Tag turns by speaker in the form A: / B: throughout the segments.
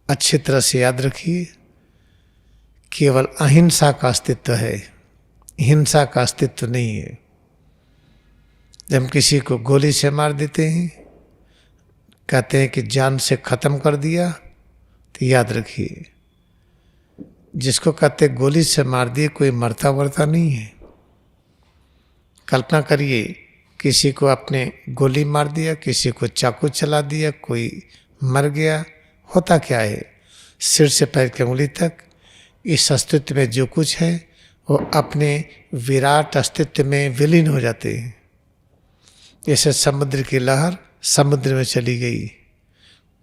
A: अच्छी तरह से याद रखिए, केवल अहिंसा का अस्तित्व है, हिंसा का अस्तित्व नहीं है। जब हम किसी को गोली से मार देते हैं, कहते हैं कि जान से खत्म कर दिया, तो याद रखिए जिसको कहते गोली से मार दिए कोई मरता वरता नहीं है। कल्पना करिए किसी को आपने गोली मार दिया, किसी को चाकू चला दिया, कोई मर गया। होता क्या है, सिर से पैर की उंगली तक इस अस्तित्व में जो कुछ है वो अपने विराट अस्तित्व में विलीन हो जाते हैं। जैसे समुद्र की लहर समुद्र में चली गई,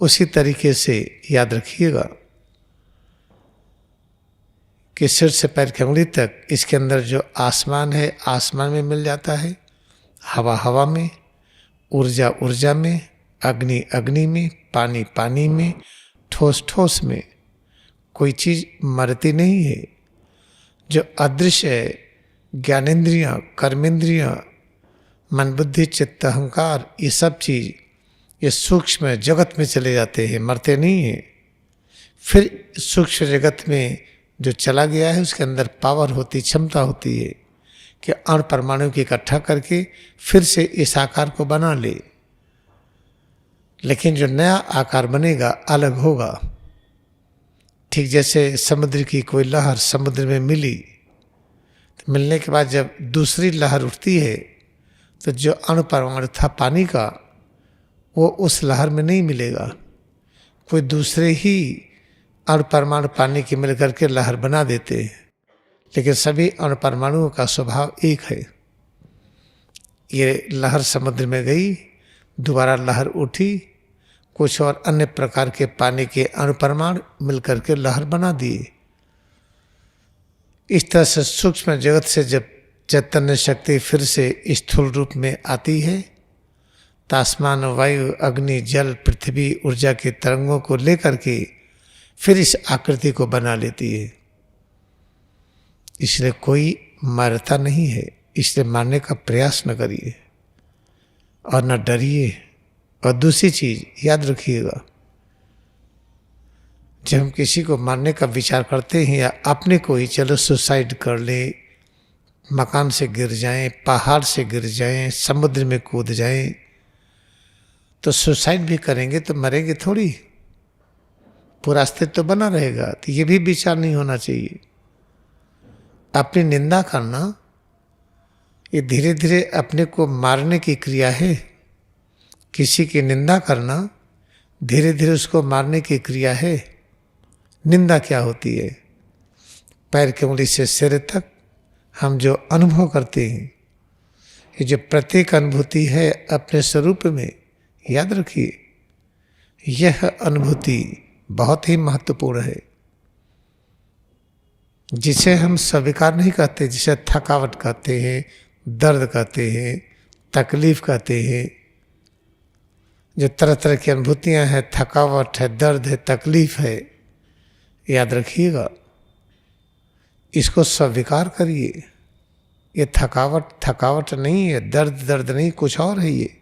A: उसी तरीके से याद रखिएगा कि सिर से पैर की उंगली तक इसके अंदर जो आसमान है आसमान में मिल जाता है, हवा हवा में, ऊर्जा ऊर्जा में, अग्नि अग्नि में, पानी पानी में, ठोस ठोस में। कोई चीज़ मरती नहीं है। जो अदृश्य है, ज्ञानेंद्रियाँ, कर्मेंद्रियाँ, मन बुद्धि चित्त अहंकार, ये सब चीज़ ये सूक्ष्म जगत में चले जाते हैं, मरते नहीं हैं। फिर सूक्ष्म जगत में जो चला गया है उसके अंदर पावर होती, क्षमता होती है कि अणु परमाणु की इकट्ठा करके फिर से इस आकार को बना ले। लेकिन जो नया आकार बनेगा अलग होगा। ठीक जैसे समुद्र की कोई लहर समुद्र में मिली, तो मिलने के बाद जब दूसरी लहर उठती है तो जो अणु परमाणु था पानी का वो उस लहर में नहीं मिलेगा, कोई दूसरे ही अणु परमाणु पानी की मिल करके लहर बना देते हैं। लेकिन सभी अणु परमाणुओं का स्वभाव एक है। ये लहर समुद्र में गई, दोबारा लहर उठी, कुछ और अन्य प्रकार के पानी के अणु परमाणु मिलकर के लहर बना दिए। इस तरह से सूक्ष्म जगत से जब चैतन्य शक्ति फिर से स्थूल रूप में आती है, तो आसमान, वायु, अग्नि, जल, पृथ्वी, ऊर्जा के तरंगों को लेकर के फिर इस आकृति को बना लेती है। इसलिए कोई मरता नहीं है, इसलिए मारने का प्रयास न करिए और न डरिए। और दूसरी चीज याद रखिएगा, जब हम किसी को मारने का विचार करते हैं या अपने को ही चलो सुसाइड कर ले, मकान से गिर जाएं, पहाड़ से गिर जाएं, समुद्र में कूद जाएं, तो सुसाइड भी करेंगे तो मरेंगे थोड़ी, पूरा अस्तित्व तो बना रहेगा। तो ये भी विचार नहीं होना चाहिए। अपनी निंदा करना ये धीरे धीरे अपने को मारने की क्रिया है। किसी की निंदा करना धीरे धीरे उसको मारने की क्रिया है। निंदा क्या होती है? पैर की उंगली से सिर तक हम जो अनुभव करते हैं, ये जो प्रत्येक अनुभूति है अपने स्वरूप में, याद रखिए यह अनुभूति बहुत ही महत्वपूर्ण है, जिसे हम स्वीकार नहीं कहते, जिसे थकावट कहते हैं, दर्द कहते हैं, तकलीफ कहते हैं। जो तरह तरह की अनुभूतियां हैं, थकावट है, दर्द है, तकलीफ है, याद रखिएगा इसको स्वीकार करिए। ये थकावट नहीं है, दर्द नहीं, कुछ और है। ये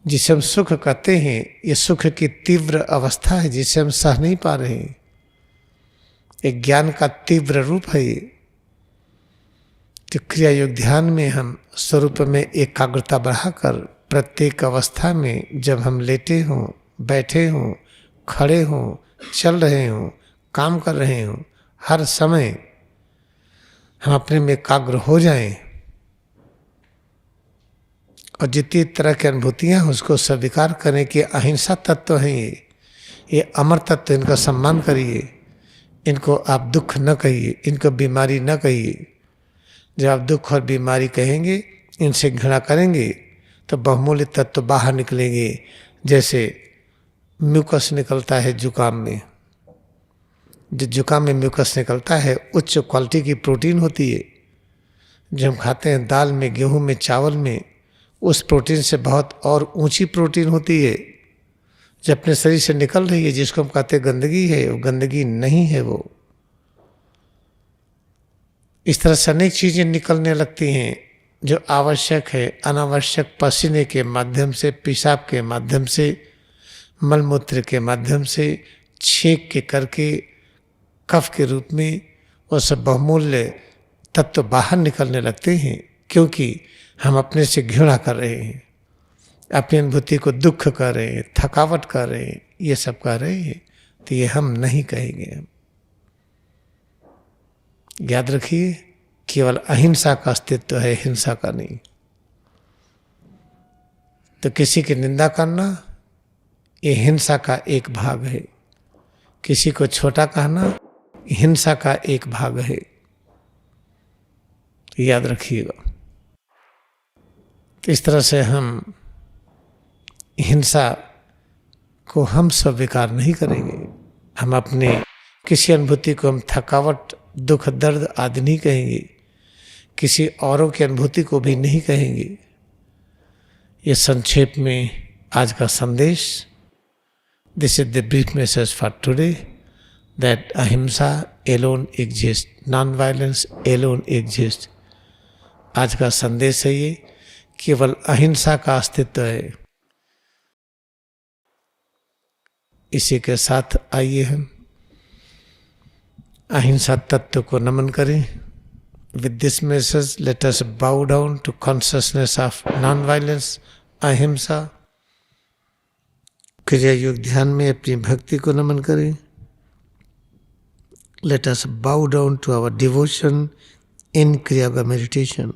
A: जिसे हम सुख कहते हैं, ये सुख की तीव्र अवस्था है जिसे हम सह नहीं पा रहे हैं। एक ज्ञान का तीव्र रूप है ये। तो क्रिया योग ध्यान में हम स्वरूप में एकाग्रता बढ़ाकर प्रत्येक अवस्था में, जब हम लेटे हों, बैठे हों, खड़े हों, चल रहे हों, काम कर रहे हों, हर समय हम अपने में एकाग्र हो जाएं और जितनी तरह की अनुभूतियां हैं उसको स्वीकार करें कि अहिंसा तत्व हैं, ये अमर तत्व, इनका सम्मान करिए। इनको आप दुख न कहिए, इनको बीमारी न कहिए। जब आप दुख और बीमारी कहेंगे, इनसे घृणा करेंगे, तो बहुमूल्य तत्व बाहर निकलेंगे। जैसे म्यूकस निकलता है जुकाम में, जो जुकाम में म्यूकस निकलता है उच्च क्वालिटी की प्रोटीन होती है। जो हम खाते हैं दाल में, गेहूं में, चावल में, उस प्रोटीन से बहुत और ऊंची प्रोटीन होती है जो अपने शरीर से निकल रही है, जिसको हम कहते हैं गंदगी है, वो गंदगी नहीं है। वो इस तरह से अनेक चीजें निकलने लगती हैं जो आवश्यक है, अनावश्यक पसीने के माध्यम से, पेशाब के माध्यम से, मलमूत्र के माध्यम से, छेक के करके कफ के रूप में वो सब बहुमूल्य तत्व बाहर निकलने लगते हैं, क्योंकि हम अपने से घृणा कर रहे हैं, अपनी अनुभूति को दुख कर रहे हैं, थकावट कर रहे हैं, ये सब कर रहे हैं। तो ये हम नहीं कहेंगे। याद रखिए, केवल अहिंसा का अस्तित्व है, हिंसा का नहीं। तो किसी की निंदा करना ये हिंसा का एक भाग है, किसी को छोटा कहना हिंसा का एक भाग है। तो याद रखिएगा। तो इस तरह से हम हिंसा को हम स्वीकार नहीं करेंगे। हम अपने किसी अनुभूति को हम थकावट, दुख, दर्द आदि नहीं कहेंगे, किसी औरों की अनुभूति को भी नहीं कहेंगे। ये संक्षेप में आज का संदेश। This is the brief message for today, that ahimsa alone exist, non violence alone exist. आज का संदेश है ये, केवल अहिंसा का अस्तित्व है। इसी के साथ आइए हम अहिंसा तत्व को नमन करें। With this message let us bow down to consciousness of non violence, ahimsa. Kriya योग ध्यान में अपनी भक्ति को नमन करें। Let us bow down to our devotion in Kriya Yoga meditation.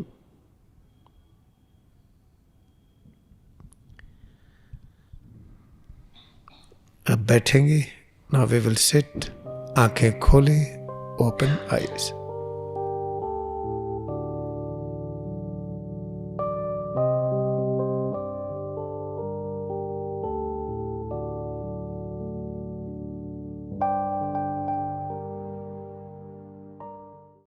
A: अब बैठेंगे। Now we will sit. आंखें खोलें, ओपन आईज।